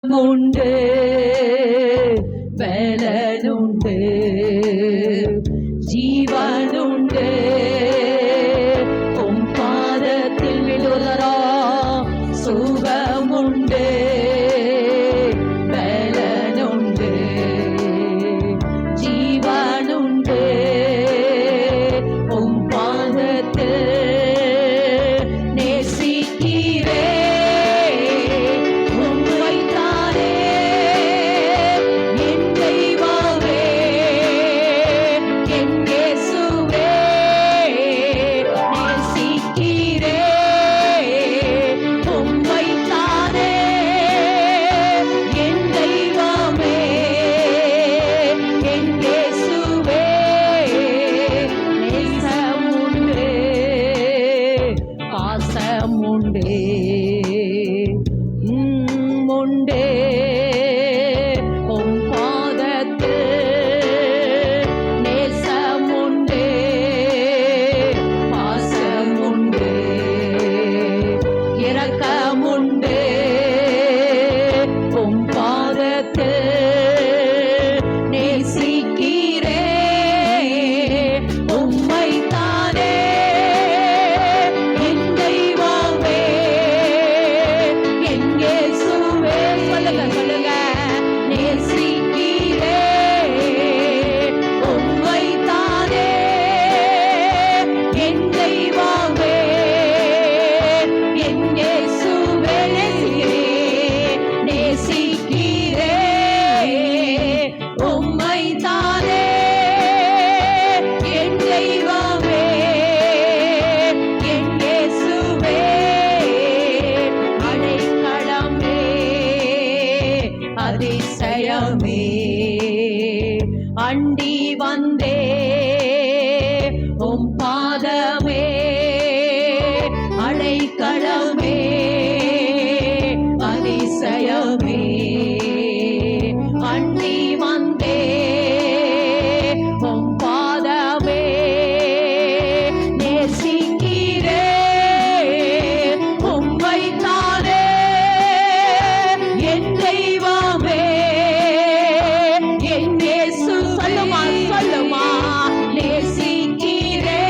உண்டு, பலனுண்டு, ஜீவனுண்டு. உம் பாதத்தில் விழுதரா சுகமுண்டு, பலனுண்டு, ஜீவனுண்டு. உம் பாதத்தில் நேசிக்கிறே உண்டே உம் பாதத்தில் நேசமுண்டே, பாசமுண்டே, இரக்கமுண்டே. உம் பாதத்தில் நேசிக்கிறே உம்மை தானே என் தெய்வமே, என் இயேசுவே. சொல்லுங்க நேசிக்கிறே உம்மை தானே என் தெய்வமே, என் இயேசுவே. நேசிக்கிறே உம்மை தானே என் தெய்வமே, என் இயேசுவே. அடைக்கலமே, அதிசயமே, அண்டி வந்தே உம் பாதமே. அடைக்கலமே, அதிசயமே, அண்டி வந்தே உம் பாதமே. நேசிக்கிறே உம்மை தானே என் தெய்வமே, என் இயேசு. சொல்லுமா நேசிக்கிறே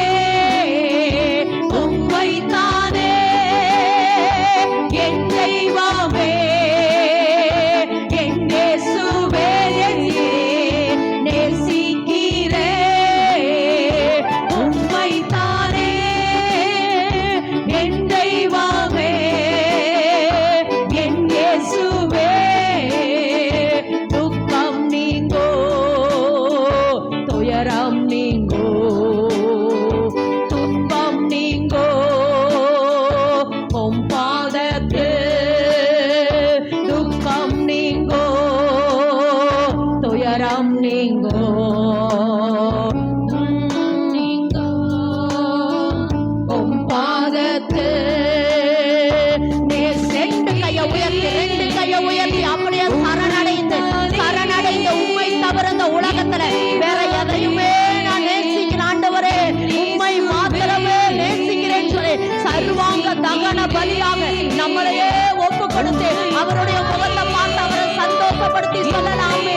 உம்மை தானே என் தெய்வமே, என் இயேசுவே. நேசிக்கிறே உம்மை தானே என் தெய்வமே, என் இயேசுவே. துக்கம் நீங்கோ, துயரம் நீங்கோ, துன்பம் நீங்கோ, உம் பாதத்தில் துக்கம் நீங்கோ, துயரம் நீங்கோ, நீங்கோ. உம் பாதத்தில் ரெண்டு கையை உயர்த்தி அப்படியே சரணடைந்து உம்மை தவிர இந்த உலகத்துல வேற எதையுமே நான் நேசிக்கிறேன் ஆண்டவரே, உம்மை மாத்திரமே நேசிக்கிறேன் சொல்லி சர்வாங்க தகன பலியாக நம்மளையே ஒப்பு கொடுத்து அவருடைய முகத்தை பார்த்து அவரை சந்தோஷப்படுத்தி சொல்லலாமே.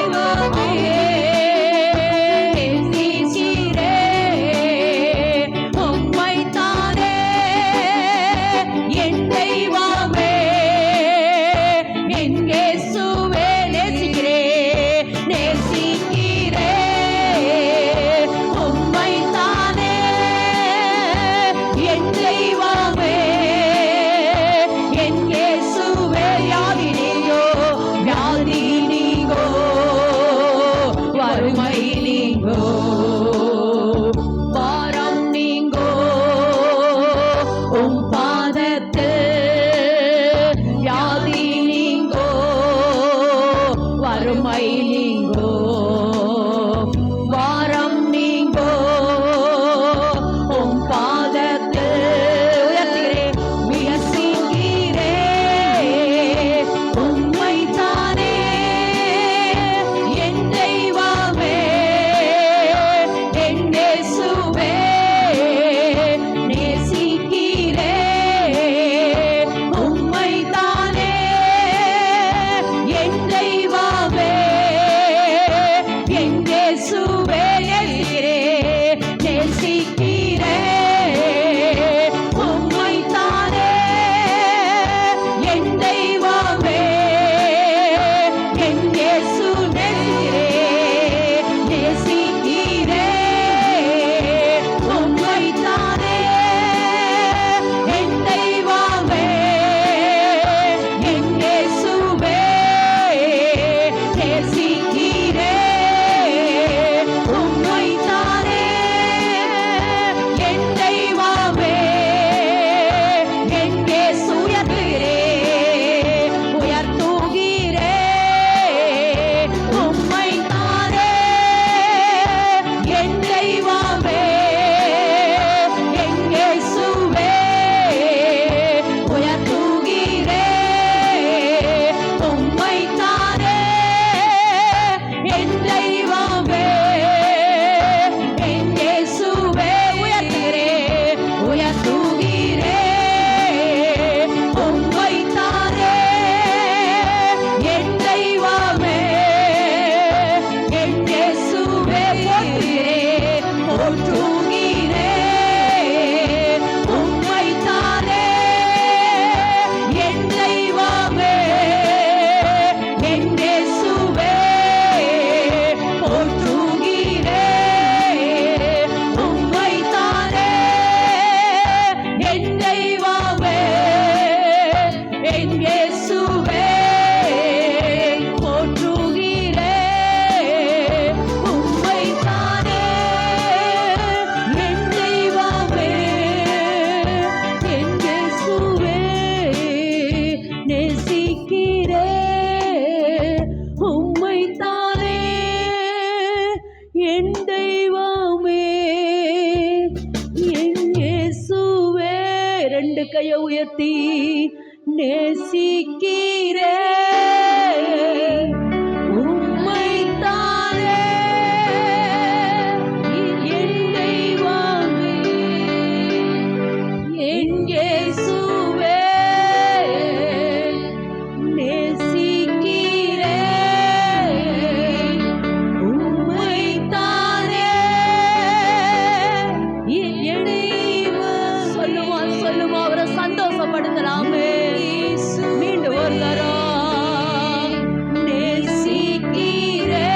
நேசிக்கிறே உம்மை தானே என் தெய்வமே, என் இயேசுவே. நேசிக்கிறே உம்மை தானே என் தெய்வமே, என் இயேசுவே. வியாதி நீங்கோ, வறுமை நீங்கோ, பாரம் நீங்கோ, உம் பாதத்தில் வியாதி நீங்கோ, வறுமை நீங்கோ, பாரம் நீங்கோ, உம் பாதத்தில் உயர்த்துகிறேன். வியசிக்கிறே உம்மை தானே என் தெய்வமே, என் இயேசுவே. நேசிக்கிறே உம்மை தானே என் என் தெய்வமே என் இயேசுவே. ரெண்டு கையை உயர்த்தி நேசிக்கிறே உம்மைத்தானே என் தெய்வமே என் இயேசுவே நேசிக்கிறே உம்மைத்தானே என் தெய்வம். சொல்லுமா சொல்லுமா அவரை சந்தோஷப்படுத்தலாமே. மீண்டும் ஒரு தரம் நேசிக்கிறே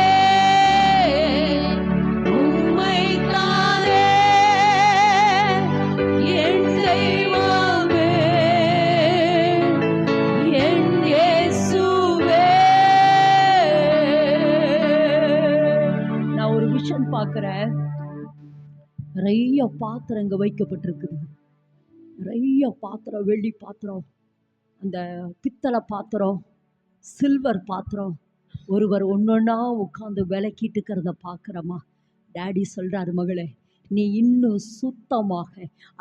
உம்மைத்தானே என் தெய்வமே என் இயேசுவே. நான் ஒரு விஷயம் பார்க்கிறேன். நிறைய பாத்திரம் இங்க வைக்கப்பட்டிருக்குது. நிறைய பாத்திரம், வெள்ளி பாத்திரம், அந்த பித்தளை பாத்திரம், சில்வர் பாத்திரம். ஒருவர் ஒன்னொன்னா உட்காந்து விளக்கிட்டு இருக்கிறத பார்க்குறோமா? டேடி சொல்றாரு, மகளே நீ இன்னும் சுத்தமாக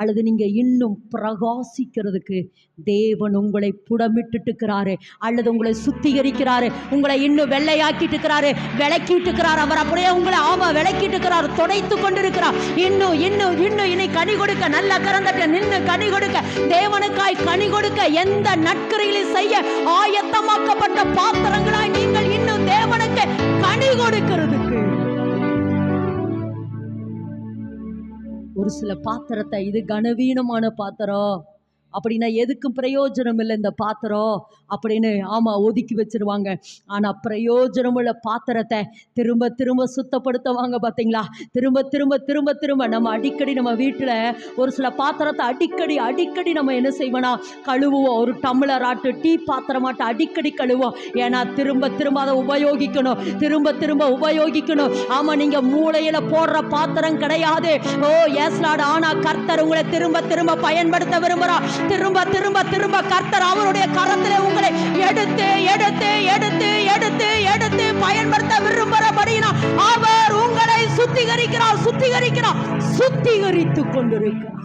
அல்லது நீங்க இன்னும் பிரகாசிக்கிறதுக்கு தேவன் உங்களை புடமிட்டு இருக்கிறாரு, அல்லது உங்களை சுத்திகரிக்கிறாரு, உங்களை இன்னும் வெள்ளையாக்கிட்டு இருக்கிறாரு, விளக்கிட்டு இருக்கிறார். அவர் அப்படியே உங்களை விளக்கிட்டு இருக்கிறார், துடைத்து கொண்டிருக்கிறார். இன்னும் இன்னும் இன்னும் இனி கனி கொடுக்க, நல்ல கரந்தட்ட நின்று கனி கொடுக்க, தேவனுக்காய் கனி கொடுக்க, எந்த நற்கரையிலும் செய்ய ஆயத்தமாக்கப்பட்ட பாத்திரங்களாய் நீங்கள் இன்னும் தேவனுக்கு கனி கொடுக்கிறதுக்கு. ஒரு சில பாத்திரத்தை, இது கனவீனமான பாத்திரம் அப்படின்னா எதுக்கும் பிரயோஜனம் இல்லை இந்த பாத்திரம் அப்படின்னு ஒதுக்கி வச்சிருவாங்க. ஆனால் பிரயோஜனம் உள்ள பாத்திரத்தை திரும்ப திரும்ப சுத்தப்படுத்துவாங்க. பார்த்தீங்களா? திரும்ப திரும்ப திரும்ப திரும்ப நம்ம அடிக்கடி நம்ம வீட்டில் ஒரு சில பாத்திரத்தை அடிக்கடி அடிக்கடி நம்ம என்ன செய்வோம்னா கழுவுவோம். ஒரு டம்ளர் ஆட்டு, டீ பாத்திரமாட்டு அடிக்கடி கழுவோம். ஏன்னா திரும்ப திரும்ப அதை உபயோகிக்கணும், திரும்ப திரும்ப உபயோகிக்கணும். ஆமாம், நீங்கள் மூளையில் போடுற பாத்திரம் கிடையாது. ஓ எஸ் லார்ட். ஆனால் கர்த்தர் உங்களை திரும்ப திரும்ப பயன்படுத்த விரும்புகிறார். திரும்ப திரும்ப திரும்ப கர்த்தர் அவருடைய கரத்திலே உங்களை எடுத்து எடுத்து எடுத்து எடுத்து எடுத்து பயன்படுத்த விரும்புகிறபடியினால் அவர் உங்களை சுத்திகரிக்கிறார், சுத்திகரிக்கிறார், சுத்திகரித்துக் கொண்டிருக்கிறார்.